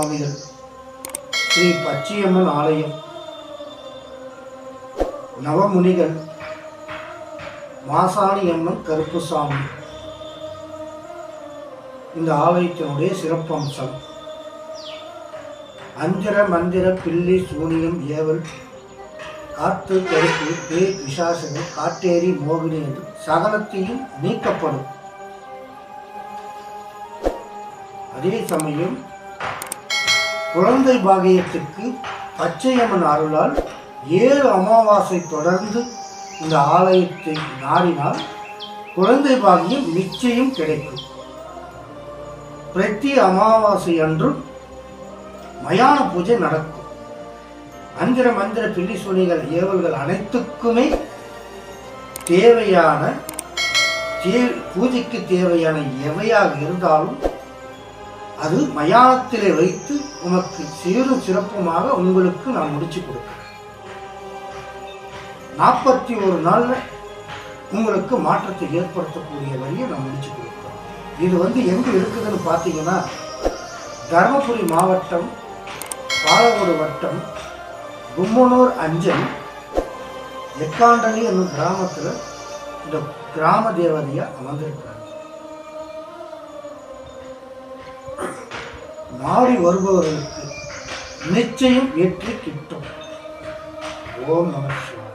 சுவாமிகள், ஸ்ரீ பச்சையம்மன் ஆலயம், நவமுனிகள், மாசாணியம்மன் கருப்புசாமி. இந்த ஆலயத்தினுடைய சிறப்பம்சம் அஞ்சர மந்திர பில்லி சூனியம் ஏவல் காத்து கருப்பு பேய் பிசாசுகள் காட்டேரி மோகினி என்று சகலத்தையும் நீக்கப்படும். அதே சமயம் குழந்தை பாகியத்துக்கு பச்சையம்மன் அருளால் 7 அமாவாசை தொடர்ந்து இந்த ஆலயத்தை நாடினால் குழந்தை பாகியம் நிச்சயம் கிடைக்கும். பிரதி அமாவாசை அன்றும் மயான பூஜை நடக்கும். அந்திர மந்திர பில்லி சூனிகள் ஏவல்கள் அனைத்துக்குமே தேவையான பூஜைக்கு தேவையான எவையாக இருந்தாலும் அது மயானத்திலே வைத்து உனக்கு சீரும் சிறப்புமாக உங்களுக்கு நான் முடிச்சு கொடுக்கிறேன். 41 நாள்ல உங்களுக்கு மாற்றத்தை ஏற்படுத்தக்கூடிய வழியை நான் முடிச்சு கொடுக்கிறேன். இது எங்க இருக்குதுன்னு பார்த்தீங்கன்னா, தர்மபுரி மாவட்டம், பாலக்கோடு வட்டம், கும்மனூர் அஞ்சல், எக்காண்டனி என்னும் கிராமத்தில் இந்த கிராம தேவதையா அமர்ந்திருக்கிறார். நாடி வருபவர்களுக்கு நிச்சயம் வெற்றி கிட்டும். ஓம் நம சிவாய.